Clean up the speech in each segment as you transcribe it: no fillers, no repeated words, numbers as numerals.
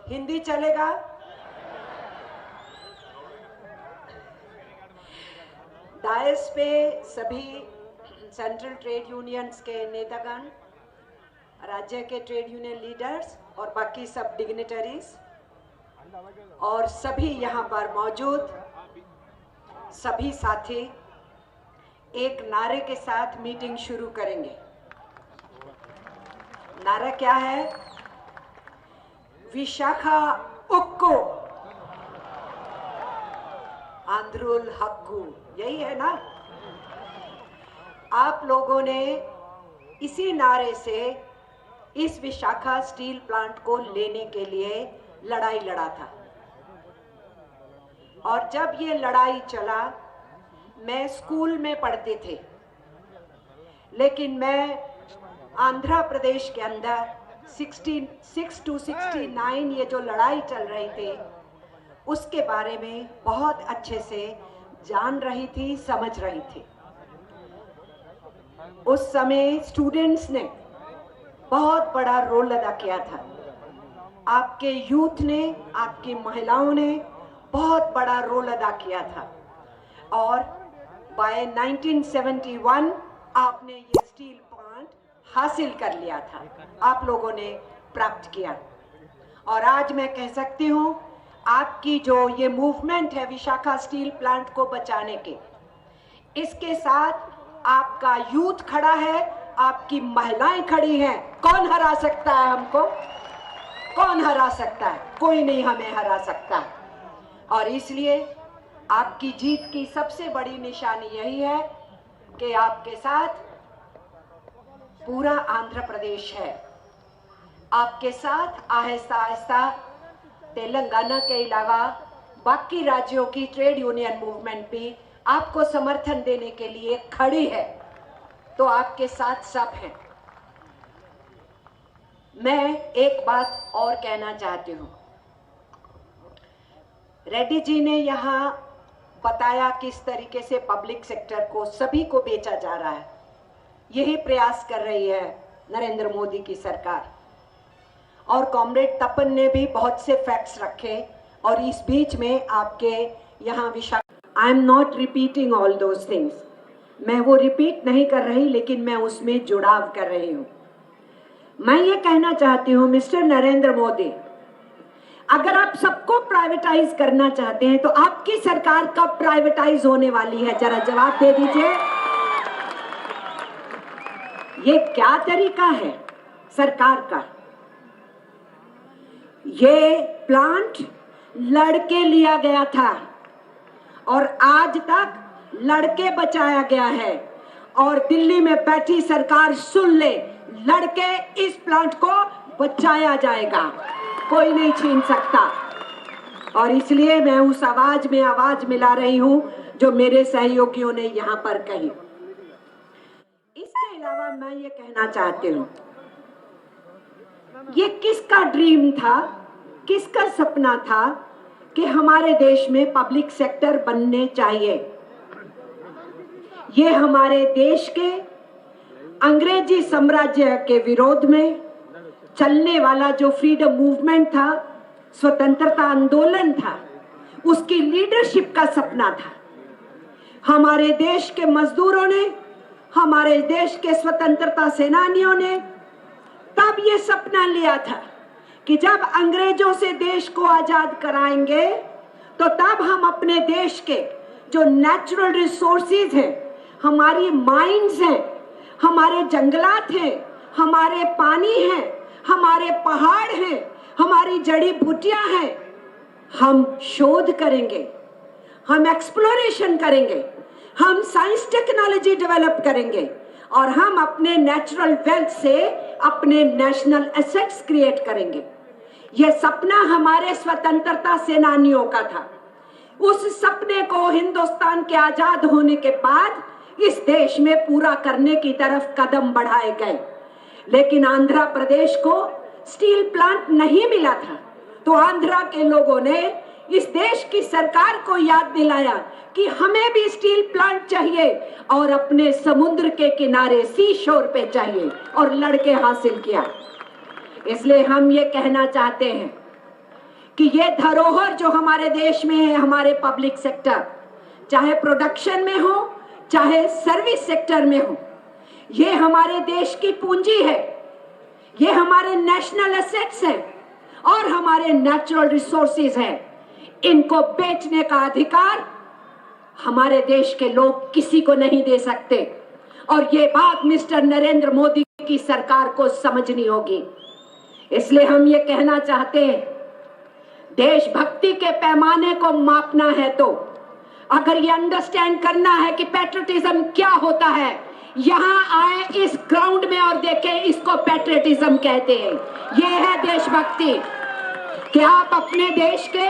हिंदी चलेगा? डायस पे सभी सेंट्रल ट्रेड यूनियंस के नेतागण, राज्य के ट्रेड यूनियन लीडर्स और बाकी सब डिग्निटरीज और सभी यहाँ पर मौजूद सभी साथी एक नारे के साथ मीटिंग शुरू करेंगे। नारा क्या है? विशाखा उक्कू आंध्रुल हक्कू, यही है ना? आप लोगों ने इसी नारे से इस विशाखा स्टील प्लांट को लेने के लिए लड़ाई लड़ा था। और जब ये लड़ाई चला, मैं स्कूल में पढ़ती थी, लेकिन मैं आंध्र प्रदेश के अंदर 66 to 69 ये जो लड़ाई चल रही थी उसके बारे में बहुत अच्छे से जान रही थी, समझ रही थी। उस समय स्टूडेंट्स ने बहुत बड़ा रोल अदा किया था। आपके यूथ ने, आपकी महिलाओं ने बहुत बड़ा रोल अदा किया था और बाय 1971 आपने ये स्टील प्लांट हासिल कर लिया था, आप लोगों ने प्राप्त किया। और आज मैं कह सकती हूँ आपकी जो ये मूवमेंट है विशाखा स्टील प्लांट को बचाने के, इसके साथ आपका यूथ खड़ा है, आपकी महिलाएं खड़ी हैं। कौन हरा सकता है हमको? कौन हरा सकता है? कोई नहीं हमें हरा सकता। और इसलिए आपकी जीत की सबसे बड़ी निशानी यही है कि आपके साथ पूरा आंध्र प्रदेश है। आपके साथ आहिस्ता आहिस्ता तेलंगाना के अलावा बाकी राज्यों की ट्रेड यूनियन मूवमेंट भी आपको समर्थन देने के लिए खड़ी है। तो आपके साथ सब हैं। मैं एक बात और कहना चाहती हूँ। रेड्डी जी ने यहाँ बताया किस तरीके से पब्लिक सेक्टर को सभी को बेचा जा रहा है। यही प्रयास कर रही है नरेंद्र मोदी की सरकार। और कॉमरेड तपन ने भी बहुत से फैक्ट्स रखे और इस बीच में आपके यहाँ I am not repeating all those things, मैं वो रिपीट नहीं कर रही, लेकिन मैं उसमें जुड़ाव कर रही हूँ। मैं ये कहना चाहती हूँ मिस्टर नरेंद्र मोदी, अगर आप सबको प्राइवेटाइज करना चाहते हैं तो आपकी सरकार कब प्राइवेटाइज होने वाली है? जरा जवाब दे दीजिए। ये क्या तरीका है सरकार का? ये प्लांट लड़के लिया गया था और आज तक लड़के बचाया गया है। और दिल्ली में बैठी सरकार सुन ले, लड़के इस प्लांट को बचाया जाएगा, कोई नहीं छीन सकता। और इसलिए मैं उस आवाज में आवाज मिला रही हूं जो मेरे सहयोगियों ने यहां पर कही। इसके अलावा मैं ये कहना चाहती हूं, ये किसका ड्रीम था, किसका सपना था कि हमारे देश में पब्लिक सेक्टर बनने चाहिए? ये हमारे देश के अंग्रेजी साम्राज्य के विरोध में चलने वाला जो फ्रीडम मूवमेंट था, स्वतंत्रता आंदोलन था, उसकी लीडरशिप का सपना था। हमारे देश के मजदूरों ने, हमारे देश के स्वतंत्रता सेनानियों ने तब ये सपना लिया था कि जब अंग्रेजों से देश को आजाद कराएंगे तो तब हम अपने देश के जो नेचुरल रिसोर्सेज हैं, हमारी माइंस हैं, हमारे जंगलात हैं, हमारे पानी हैं, हमारे पहाड़ हैं, हमारी जड़ी बूटियां हैं, हम शोध करेंगे, हम एक्सप्लोरेशन करेंगे, हम साइंस टेक्नोलॉजी डेवलप करेंगे और हम अपने नेचुरल वेल्थ से अपने नेशनल एसेट्स क्रिएट करेंगे। यह सपना हमारे स्वतंत्रता सेनानियों का था। उस सपने को हिंदुस्तान के आजाद होने के बाद इस देश में पूरा करने की तरफ कदम बढ़ाए गए। लेकिन आंध्र प्रदेश को स्टील प्लांट नहीं मिला था, तो आंध्र के लोगों ने इस देश की सरकार को याद दिलाया कि हमें भी स्टील प्लांट चाहिए और अपने समुद्र के किनारे सी शोर पे चाहिए, और लड़के हासिल किया। इसलिए हम ये कहना चाहते हैं कि ये धरोहर जो हमारे देश में है, हमारे पब्लिक सेक्टर, चाहे प्रोडक्शन में हो चाहे सर्विस सेक्टर में हो, ये हमारे देश की पूंजी है, ये हमारे नेशनल एसेट्स हैं और हमारे नेचुरल रिसोर्सेज हैं। इनको बेचने का अधिकार हमारे देश के लोग किसी को नहीं दे सकते और ये बात मिस्टर नरेंद्र मोदी की सरकार को समझनी होगी। इसलिए हम ये कहना चाहते हैं, देशभक्ति के पैमाने को मापना है तो अगर ये अंडरस्टैंड करना है कि पैट्रियटिज्म क्या होता है, यहाँ आए इस ग्राउंड में और देखें, इसको पैट्रियटिज्म कहते हैं। ये है देशभक्ति कि आप अपने देश के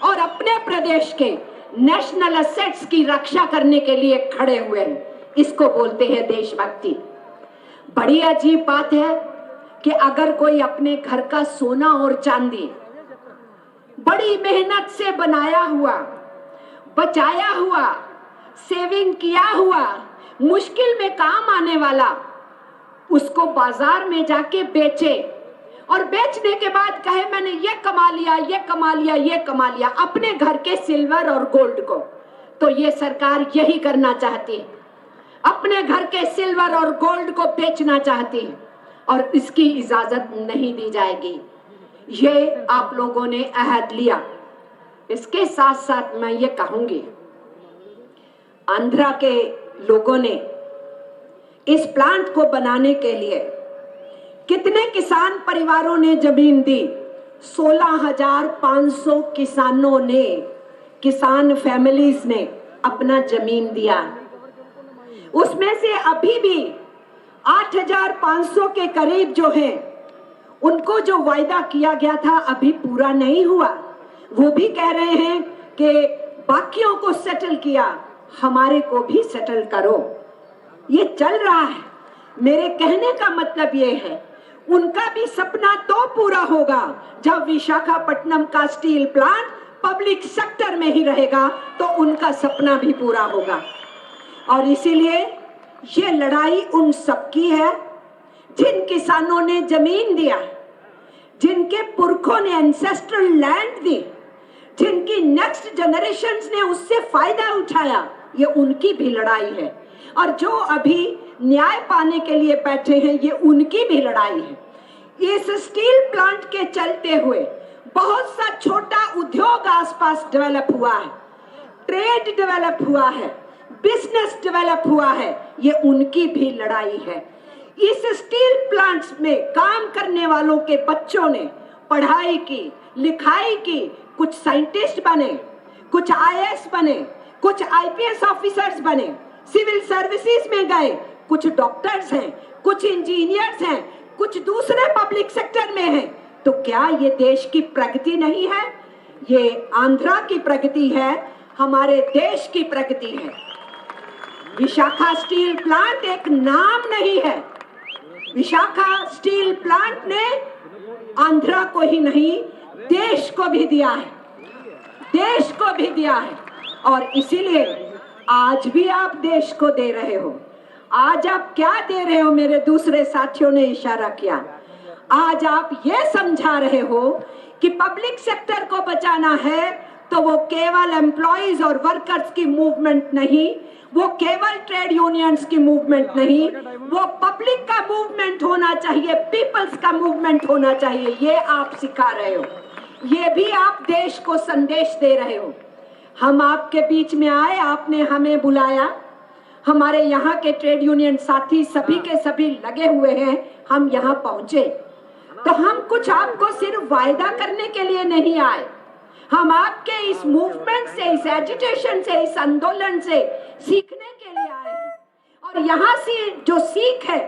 और अपने प्रदेश के नेशनल एसेट्स की रक्षा करने के लिए खड़े हुए हैं, इसको बोलते हैं देशभक्ति। बड़ी अजीब बात है कि अगर कोई अपने घर का सोना और चांदी बड़ी मेहनत से बनाया हुआ, बचाया हुआ, सेविंग किया हुआ, मुश्किल में काम आने वाला, उसको बाजार में जाके बेचे और बेचने के बाद कहे मैंने ये कमा लिया, ये कमा लिया, ये कमा लिया अपने घर के सिल्वर और गोल्ड को, तो ये सरकार यही करना चाहती है, अपने घर के सिल्वर और गोल्ड को बेचना चाहती है और इसकी इजाजत नहीं दी जाएगी। ये आप लोगों ने अहद लिया। इसके साथ साथ मैं ये कहूंगी, आंध्रा के लोगों ने इस प्लांट को बनाने के लिए कितने किसान परिवारों ने जमीन दी? 16,500 किसानों ने, किसान फैमिलीज ने अपना जमीन दिया। उसमें से अभी भी 8,500 के करीब जो है, उनको जो वायदा किया गया था अभी पूरा नहीं हुआ। वो भी कह रहे हैं कि बाकियों को सेटल किया, हमारे को भी सेटल करो। ये चल रहा है। मेरे कहने का मतलब ये है, उनका भी सपना तो पूरा होगा जब विशाखापट्टनम का स्टील प्लांट पब्लिक सेक्टर में ही रहेगा, तो उनका सपना भी पूरा होगा। और इसीलिए ये लड़ाई उन सबकी है जिन किसानों ने जमीन दिया, जिनके पुरखों ने एंसेस्ट्रल लैंड दी, जिनकी नेक्स्ट जनरेशंस ने उससे फायदा उठाया, ये उनकी भी लड़ाई है। और जो अभी न्याय पाने के लिए बैठे हैं, ये उनकी भी लड़ाई है। इस स्टील प्लांट के चलते हुए बहुत सा छोटा उद्योग आसपास डेवलप हुआ है, ट्रेड डेवलप हुआ है, बिजनेस डेवलप हुआ है, ये उनकी भी लड़ाई है। इस स्टील प्लांट्स में काम करने वालों के बच्चों ने पढ़ाई की, लिखाई की, कुछ साइंटिस्ट बने, कुछ आईएएस बने, कुछ आईपीएस ऑफिसर्स बने, सिविल सर्विसेज में गए, कुछ डॉक्टर्स हैं, कुछ इंजीनियर्स हैं, कुछ दूसरे पब्लिक सेक्टर में हैं। तो क्या ये देश की प्रगति नहीं है? ये आंध्रा की प्रगति है, हमारे देश की प्रगति है। विशाखा स्टील प्लांट एक नाम नहीं है। विशाखा स्टील प्लांट ने आंध्रा को ही नहीं, देश को भी दिया है, देश को भी दिया है। और इसीलिए आज भी आप देश को दे रहे हो। आज आप क्या दे रहे हो? मेरे दूसरे साथियों ने इशारा किया। आज आप ये समझा रहे हो कि पब्लिक सेक्टर को बचाना है तो वो केवल एम्प्लॉइज और वर्कर्स की मूवमेंट नहीं, वो केवल ट्रेड यूनियंस की मूवमेंट नहीं, वो पब्लिक का मूवमेंट होना चाहिए, पीपल्स का मूवमेंट होना चाहिए। ये आप सिखा रहे हो, ये भी आप देश को संदेश दे रहे हो। हम आपके बीच में आए, आपने हमें बुलाया, हमारे यहाँ के ट्रेड यूनियन साथी सभी के सभी लगे हुए हैं, हम यहाँ पहुंचे। तो हम कुछ आपको सिर्फ वायदा करने के लिए नहीं आए, हम आपके इस मूवमेंट से, इस एजिटेशन से, इस आंदोलन से सीखने के लिए आए हैं। और यहाँ से जो सीख है,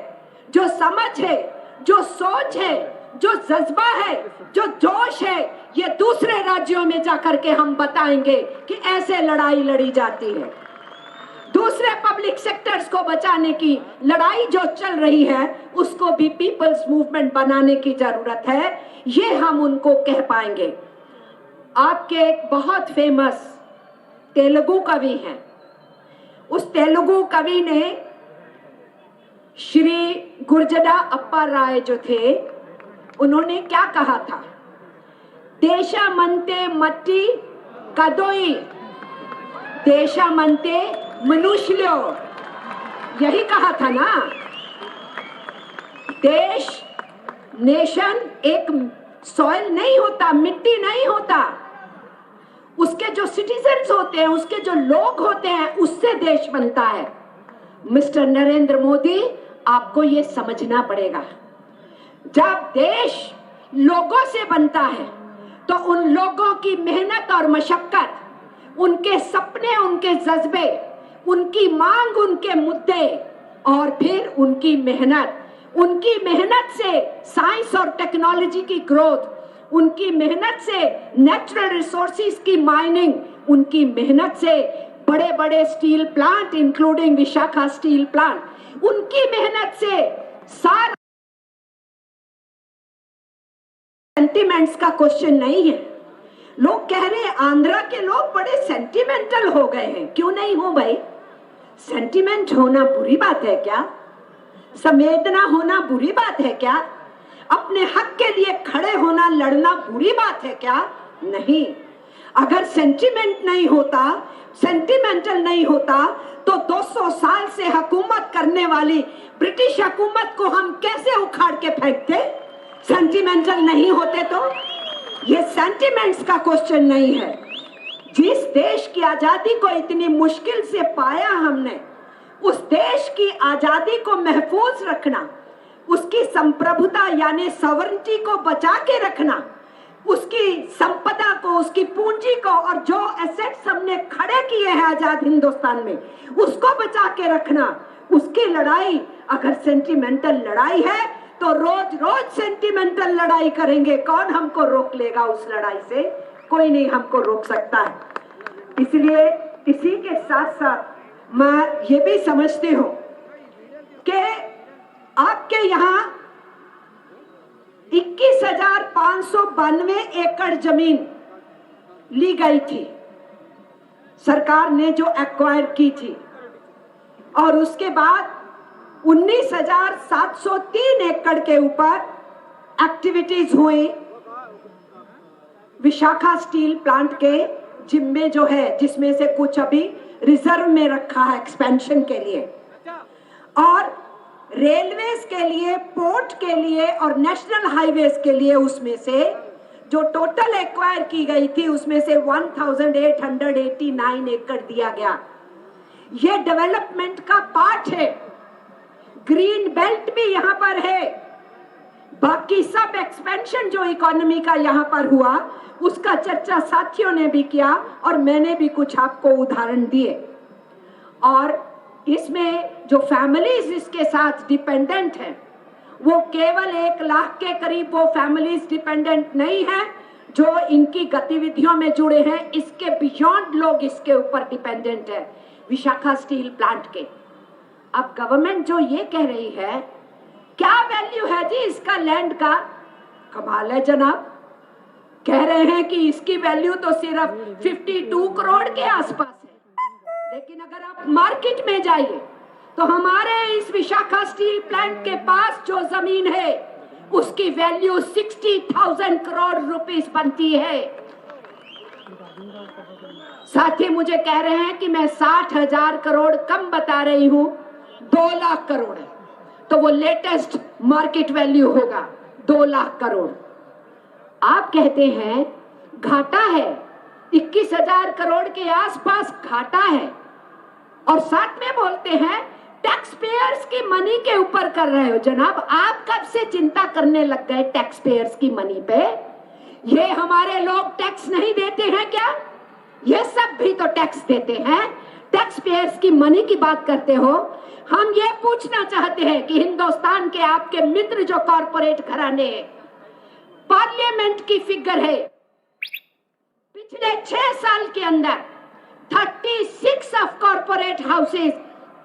जो समझ है, जो सोच है, जो जज्बा है, जो जोश है, ये दूसरे राज्यों में जाकर के हम बताएंगे कि ऐसे लड़ाई लड़ी जाती है। दूसरे पब्लिक सेक्टर्स को बचाने की लड़ाई जो चल रही है, उसको भी पीपल्स मूवमेंट बनाने की जरूरत है, ये हम उनको कह पाएंगे। आपके एक बहुत फेमस तेलुगु कवि हैं, उस तेलुगु कवि ने श्री गुरजदा अप्पा राय जो थे, उन्होंने क्या कहा था? देशामंते मट्टी कदोई, देशामंते मनुष्यो, यही कहा था ना। देश, नेशन एक सॉइल नहीं होता, मिट्टी नहीं होता, उसके जो सिटीजन्स होते हैं, उसके जो लोग होते हैं, उससे देश बनता है। मिस्टर नरेंद्र मोदी, आपको ये समझना पड़ेगा, जब देश लोगों से बनता है तो उन लोगों की मेहनत और मशक्कत, उनके सपने, उनके जज्बे, उनकी मांग, उनके मुद्दे और फिर उनकी मेहनत से साइंस और टेक्नोलॉजी की ग्रोथ, उनकी मेहनत से नेचुरल रिसोर्सेज की माइनिंग, उनकी मेहनत से बड़े बड़े steel plant including Vishakha steel plant, उनकी मेहनत से सारा सेंटिमेंट्स का क्वेश्चन नहीं है। लोग कह रहे हैं आंध्रा के लोग बड़े सेंटिमेंटल हो गए हैं। क्यों नहीं हो भाई? सेंटिमेंट होना बुरी बात है क्या? संवेदना होना बुरी बात है क्या? अपने हक के लिए खड़े होना, लड़ना बुरी बात है क्या? नहीं। अगर सेंटिमेंट नहीं होता, सेंटिमेंटल नहीं होता, तो 200 साल से हुकूमत करने वाली ब्रिटिश हुकूमत को हम कैसे उखाड़ के फेंकते? सेंटिमेंटल नहीं होते तो? ये सेंटिमेंट्स का क्वेश्चन नहीं है। जिस देश की आजादी को इतनी मुश्किल से पाया हमने, उस देश की आजादी को महफूज रखना, उसकी संप्रभुता यानी सॉवरेनिटी को बचा के रखना, उसकी संपदा को, उसकी पूंजी को और जो एसेट्स हमने खड़े किए हैं आजाद हिंदुस्तान में, उसको बचा के रखना, उसकी लड़ाई अगर सेंटिमेंटल लड़ाई है तो रोज रोज सेंटिमेंटल लड़ाई करेंगे। कौन हमको रोक लेगा उस लड़ाई से? कोई नहीं हमको रोक सकता है। इसलिए इसी के साथ साथ मैं ये भी समझती हूँ कि आपके यहाँ 21,592 एकड़ जमीन ली गई थी, सरकार ने जो एक्वायर की थी, और उसके बाद 19,703 एकड़ के ऊपर एक्टिविटीज हुई विशाखा स्टील प्लांट के जिम्मे जो है, जिसमें से कुछ अभी रिजर्व में रखा है एक्सपेंशन के लिए, और रेलवेज के लिए, पोर्ट के लिए और नेशनल हाईवेज के लिए उसमें से जो टोटल एक्वायर की गई थी उसमें से 1889 एकड़ दिया गया। ये डेवलपमेंट का पार्ट है। ग्रीन बेल्ट भी यहाँ पर है। बाकी सब एक्सपेंशन जो इकोनॉमी का यहाँ पर हुआ उसका चर्चा साथियों ने भी किया और मैंने भी कुछ आपको उदाहरण दिए। और इसमें जो फैमिलीज इसके साथ डिपेंडेंट हैं वो केवल 1 लाख के करीब वो फैमिलीज डिपेंडेंट नहीं है जो इनकी गतिविधियों में जुड़े हैं, इसके बियॉन्ड लोग इसके ऊपर डिपेंडेंट है विशाखा स्टील प्लांट के। अब गवर्नमेंट जो ये कह रही है, क्या वैल्यू है जी इसका लैंड का? कमाल है जनाब। कह रहे हैं कि इसकी वैल्यू तो सिर्फ 52 करोड़ के आसपास है, लेकिन अगर आप मार्केट में जाइए तो हमारे इस विशाखा स्टील प्लांट के पास जो जमीन है उसकी वैल्यू 60,000 करोड़ रुपीस बनती है। साथ ही मुझे कह रहे हैं कि मैं 60,000 करोड़ कम बता रही हूं, 2 लाख करोड़ है, तो वो लेटेस्ट मार्केट वैल्यू होगा 2 लाख करोड़। आप कहते हैं घाटा है, 21,000 करोड़ के आसपास घाटा है, और साथ में बोलते हैं टैक्स पेयर्स की मनी के ऊपर कर रहे हो। जनाब, आप कब से चिंता करने लग गए टैक्स पेयर्स की मनी पे? ये हमारे लोग टैक्स नहीं देते हैं क्या? ये सब भी तो टैक्स देते हैं। टैक्स पेयर्स की मनी की बात करते हो। हम ये पूछना चाहते हैं कि हिंदुस्तान के आपके मित्र जो कॉर्पोरेट घराने, पार्लियामेंट की फिगर है, पिछले 6 साल के अंदर 36 ऑफ कॉर्पोरेट हाउसेस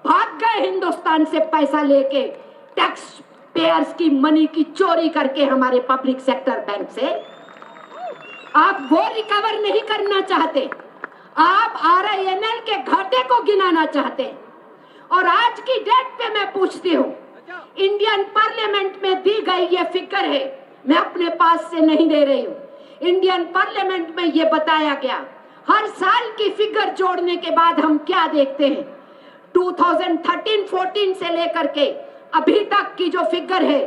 भाग गए हिंदुस्तान से पैसा लेके, टैक्स पेयर्स की मनी की चोरी करके हमारे पब्लिक सेक्टर बैंक से। आप वो रिकवर नहीं करना चाहते, आप RINL के घाटे को गिनाना चाहते। और आज की डेट पे मैं पूछती हूँ, इंडियन पार्लियामेंट में दी गई ये फिगर है, मैं अपने पास से नहीं दे रही हूँ, इंडियन पार्लियामेंट में ये बताया गया। हर साल की फिगर जोड़ने के बाद हम क्या देखते हैं, 2013-14 से लेकर के अभी तक की जो फिगर है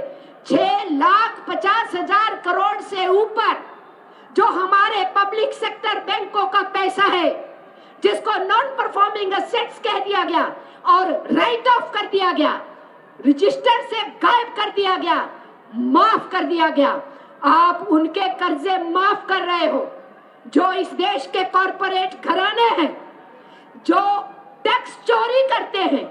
6,50,000 करोड़ से ऊपर जो हमारे पब्लिक सेक्टर बैंकों का पैसा है, जिसको नॉन परफॉर्मिंग एसेट्स कह दिया गया और राइट ऑफ कर दिया गया, रजिस्टर से गायब कर दिया गया, माफ कर दिया गया। आप उनके कर्जे माफ कर रहे हो जो इस देश के कॉरपोरेट घराने हैं, जो टैक्स चोरी करते हैं,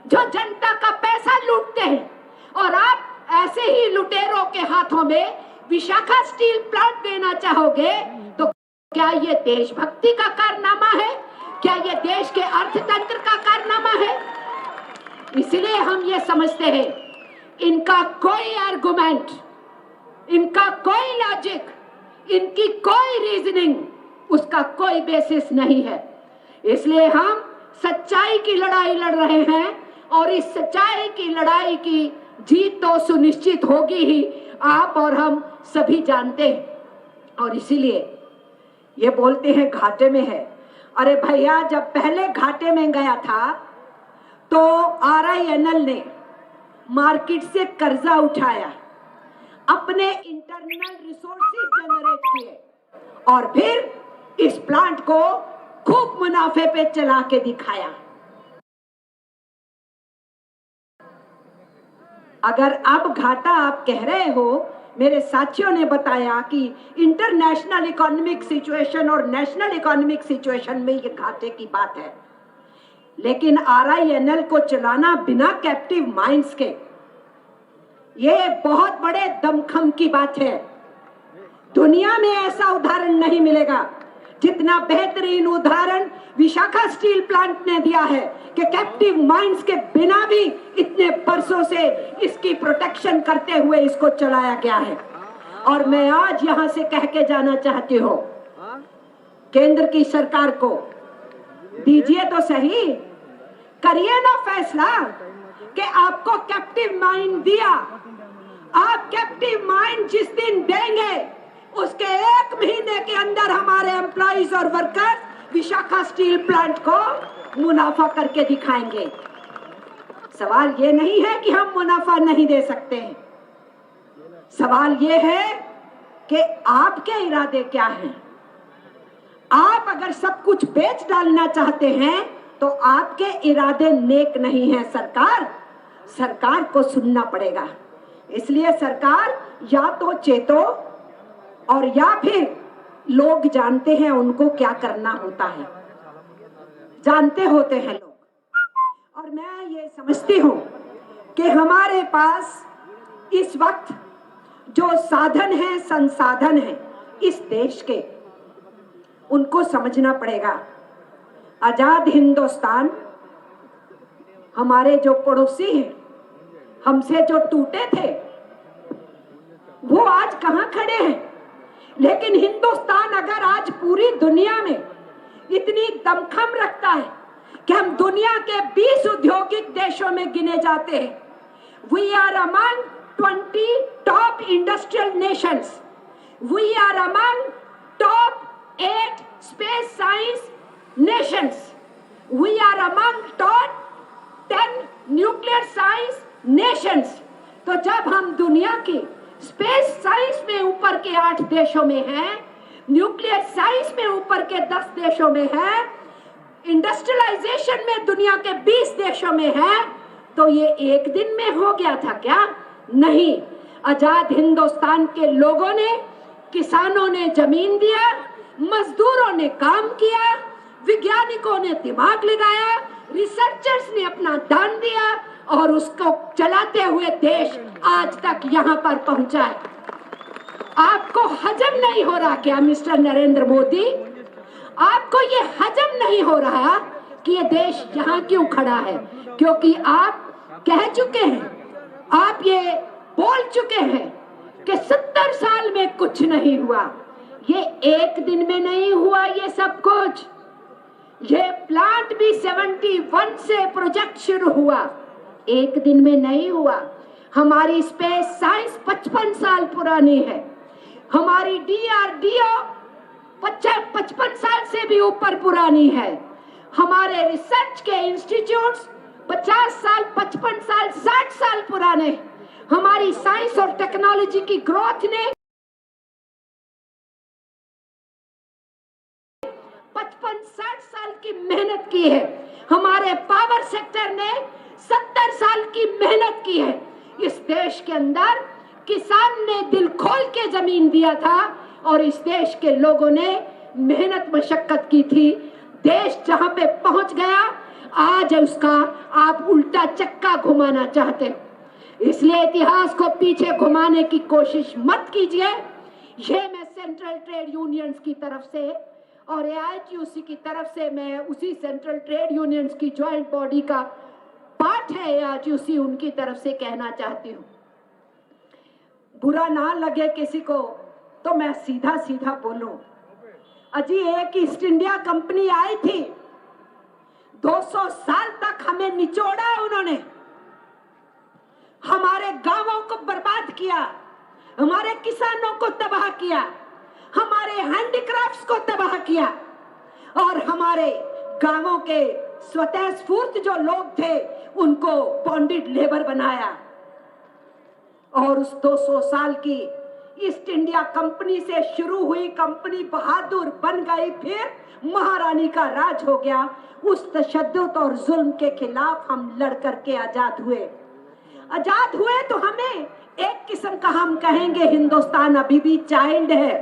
जो जनता का पैसा लूटते हैं। और आप ऐसे ही लुटेरों के हाथों में विशाखा स्टील प्लांट देना चाहोगे तो क्या ये देशभक्ति का कारनामा है? क्या ये देश के अर्थतंत्र का कारनामा है? इसलिए हम ये समझते हैं इनका कोई आर्गुमेंट, इनका कोई लॉजिक, इनकी कोई रीजनिंग, उसका कोई बेसिस नहीं है। इसलिए हम सच्चाई की लड़ाई लड़ रहे हैं और इस सच्चाई की लड़ाई की जीत तो सुनिश्चित होगी ही, आप और हम सभी जानते हैं। और इसीलिए ये बोलते हैं घाटे में है। अरे भैया, जब पहले घाटे में गया था तो RINL ने मार्केट से कर्जा उठाया, अपने इंटरनल रिसोर्सेज जनरेट किए और फिर इस प्लांट को खूब मुनाफे पे चला के दिखाया। अगर अब घाटा आप कह रहे हो, मेरे साथियों ने बताया कि इंटरनेशनल इकोनॉमिक सिचुएशन और नेशनल इकोनॉमिक सिचुएशन में ये घाटे की बात है, लेकिन RINL को चलाना बिना कैप्टिव माइंस के, ये बहुत बड़े दमखम की बात है। दुनिया में ऐसा उदाहरण नहीं मिलेगा जितना बेहतरीन उदाहरण विशाखा स्टील प्लांट ने दिया है कि कैप्टिव माइंस के बिना भी इतने बरसों से इसकी प्रोटेक्शन करते हुए इसको चलाया गया है। और मैं आज यहां से कह के जाना चाहती हूं, केंद्र की सरकार को दीजिए तो सही, करिए ना फैसला कि आपको कैप्टिव माइन दिया। आप कैप्टिव माइन जिस दिन देंगे उसके 1 महीने के अंदर हमारे एम्प्लॉइज और वर्कर्स विशाखा स्टील प्लांट को मुनाफा करके दिखाएंगे। सवाल ये नहीं है कि हम मुनाफा नहीं दे सकते हैं, सवाल ये है कि आपके इरादे क्या हैं। आप अगर सब कुछ बेच डालना चाहते हैं तो आपके इरादे नेक नहीं हैं। सरकार को सुनना पड़ेगा। इसलिए सरकार या तो चेतो और या फिर लोग जानते हैं उनको क्या करना होता है, जानते होते हैं लोग। और मैं ये समझती हूं कि हमारे पास इस वक्त जो साधन है, संसाधन है इस देश के, उनको समझना पड़ेगा। आजाद हिंदुस्तान, हमारे जो पड़ोसी हैं, हमसे जो टूटे थे, वो आज कहां खड़े हैं। लेकिन हिंदुस्तान अगर आज पूरी दुनिया में इतनी दमखम रखता है कि हम दुनिया के 20 औद्योगिक देशों में गिने जाते हैं, we are among 20 top industrial nations, we are among top 8 space science nations, we are among top 10 nuclear science nations. तो जब हम दुनिया की स्पेस साइंस में ऊपर के 8 देशों में हैं, न्यूक्लियर साइंस में ऊपर के 10 देशों में हैं, इंडस्ट्रियलाइजेशन में दुनिया के 20 देशों में है, तो ये एक दिन में हो गया था क्या? नहीं। आजाद हिंदुस्तान के लोगों ने, किसानों ने जमीन दिया, मजदूरों ने काम किया, वैज्ञानिकों ने दिमाग लगाया, रिसर्चर्स ने अपना दान दिया और उसको चलाते हुए देश आज तक यहाँ पर पहुंचा है। आपको हजम नहीं हो रहा क्या मिस्टर नरेंद्र मोदी? आपको ये हजम नहीं हो रहा कि ये देश यहाँ क्यों खड़ा है? क्योंकि आप कह चुके हैं, आप ये बोल चुके हैं कि 70 साल में कुछ नहीं हुआ। ये एक दिन में नहीं हुआ ये सब कुछ। ये प्लांट भी 71 से प्रोजेक्ट शुरू हुआ, एक दिन में नहीं हुआ। हमारी स्पेस साइंस 55 साल पुरानी है। हमारी DRDO 55 साल से भी ऊपर पुरानी है। हमारे रिसर्च के इंस्टीट्यूट्स 50 साल, 55 साल, 60 साल पुराने। हमारी साइंस और टेक्नोलॉजी की ग्रोथ ने 55-60 साल की मेहनत की है। हमारे पावर सेक्टर ने 70 साल की मेहनत की है। इस देश के अंदर किसान ने दिल खोल के जमीन दिया था और इस देश के लोगों ने मेहनत मशक्कत की थी। देश जहां पे पहुंच गया, आज उसका आप उल्टा चक्का घुमाना चाहते हो। इसलिए इतिहास को पीछे घुमाने की कोशिश मत कीजिए। ये मैं सेंट्रल ट्रेड यूनियंस की तरफ से और AITUC की तरफ से, मैं उसी सेंट्रल ट्रेड यूनियंस की ज्वाइंट बॉडी का पार्ट है AITUC, उनकी तरफ से कहना चाहती हूँ। बुरा ना लगे किसी को तो मैं सीधा सीधा बोलूं। अजी एक ईस्ट इंडिया कंपनी आई थी, 200 साल तक हमें निचोड़ा उन्होंने, हमारे गांवों को बर्बाद किया, हमारे किसानों को तबाह किया, हमारे हैंडीक्राफ्ट्स को तबाह किया और हमारे गांवों के स्वतः स्फूर्त जो लोग थे उनको बॉन्डेड लेबर बनाया। और उस 200 साल की ईस्ट इंडिया कंपनी से शुरू हुई कंपनी बहादुर बन गई, फिर महारानी का राज हो गया। उस तशद्दुद और जुल्म के खिलाफ हम लड़ करके आजाद हुए। आजाद हुए तो हमें एक किस्म का हम कहेंगे हिंदुस्तान अभी भी चाइल्ड है,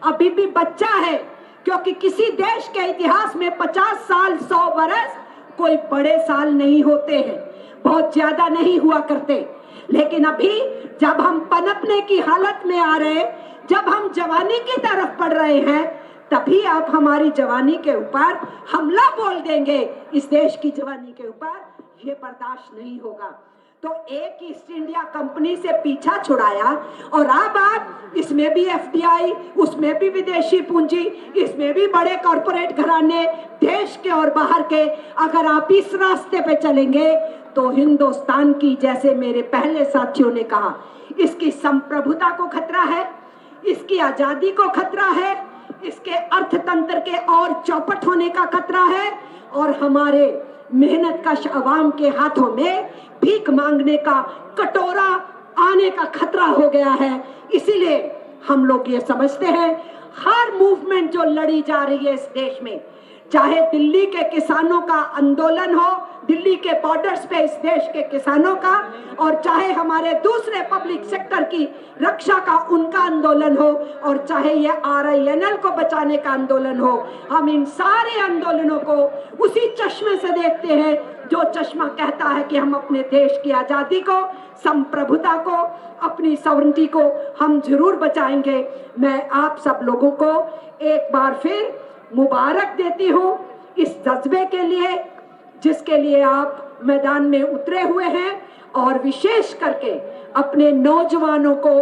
अभी भी बच्चा है, क्योंकि किसी देश के इतिहास में 50 साल 100 बरस कोई बड़े साल नहीं होते हैं, बहुत ज्यादा नहीं हुआ करते। लेकिन अभी जब हम पनपने की हालत में आ रहे, जब हम जवानी की तरफ बढ़ रहे हैं, तभी आप हमारी जवानी के ऊपर हमला बोल देंगे। इस देश की जवानी के ऊपर ये बर्दाश्त नहीं होगा। तो एक ईस्ट इंडिया कंपनी से पीछा छुड़ाया और अब आप इसमें भी FDI, उसमें भी विदेशी पूंजी, इसमें भी बड़े कॉरपोरेट घराने देश के और बाहर के, अगर आप इस रास्ते पे चलेंगे तो हिंदुस्तान की, जैसे मेरे पहले साथियों ने कहा, इसकी संप्रभुता को खतरा है, इसकी आजादी को खतरा है, इसके अर्थतंत्र के और चौपट होने का खतरा है और हमारे मेहनत कश अवाम के हाथों में भीख मांगने का कटोरा आने का खतरा हो गया है। इसीलिए हम लोग ये समझते हैं, हर मूवमेंट जो लड़ी जा रही है इस देश में, चाहे दिल्ली के किसानों का आंदोलन हो, दिल्ली के बॉर्डर्स पे इस देश के किसानों का, और चाहे हमारे दूसरे पब्लिक सेक्टर की रक्षा का उनका आंदोलन हो, और चाहे ये RINL को बचाने का आंदोलन हो, हम इन सारे आंदोलनों को उसी चश्मे से देखते हैं जो चश्मा कहता है कि हम अपने देश की आजादी को, संप्रभुता को, अपनी सॉवरेनिटी को हम जरूर बचाएंगे। मैं आप सब लोगों को एक बार फिर मुबारक देती हूँ इस जज्बे के लिए जिसके लिए आप मैदान में उतरे हुए हैं, और विशेष करके अपने नौजवानों को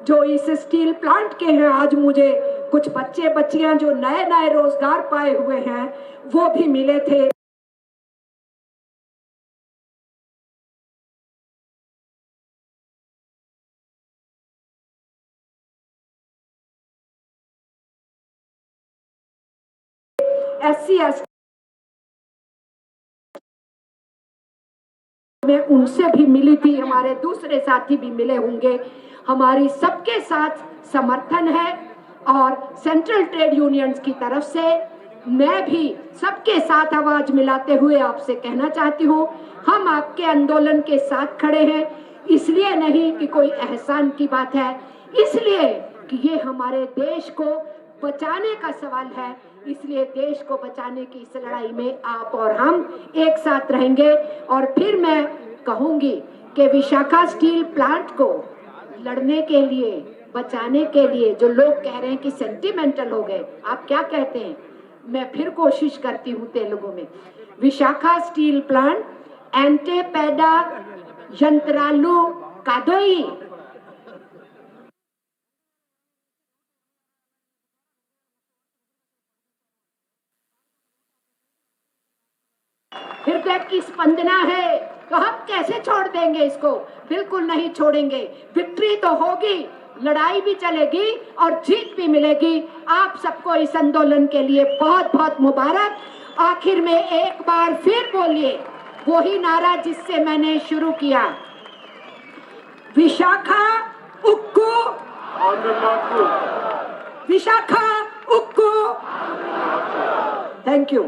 जो इस स्टील प्लांट के हैं। आज मुझे कुछ बच्चे बच्चियां जो नए नए रोजगार पाए हुए हैं वो भी मिले थे। SC/ST में उनसे भी मिली थी, हमारे दूसरे साथी भी मिले होंगे। हमारी सबके साथ समर्थन है और सेंट्रल ट्रेड यूनियंस की तरफ से मैं भी सबके साथ आवाज मिलाते हुए आपसे कहना चाहती हूँ, हम आपके आंदोलन के साथ खड़े हैं। इसलिए नहीं कि कोई एहसान की बात है, इसलिए कि ये हमारे देश को बचाने का सवाल है। इसलिए देश को बचाने की इस लड़ाई में आप और हम एक साथ रहेंगे। और फिर मैं कहूंगी कि विशाखा स्टील प्लांट को लड़ने के लिए, बचाने के लिए जो लोग कह रहे हैं कि सेंटिमेंटल हो गए, आप क्या कहते हैं? मैं फिर कोशिश करती हूँ तेलुगु में। विशाखा स्टील प्लांट एंटे पैदा यंत्रालु कादोई। हृदय की स्पंदना है तो हम कैसे छोड़ देंगे इसको? बिल्कुल नहीं छोड़ेंगे। विक्ट्री तो होगी, लड़ाई भी चलेगी और जीत भी मिलेगी। आप सबको इस आंदोलन के लिए बहुत बहुत मुबारक। आखिर में एक बार फिर बोलिए वही नारा जिससे मैंने शुरू किया, विशाखा उक्कू, विशाखा उक्कू। Thank you.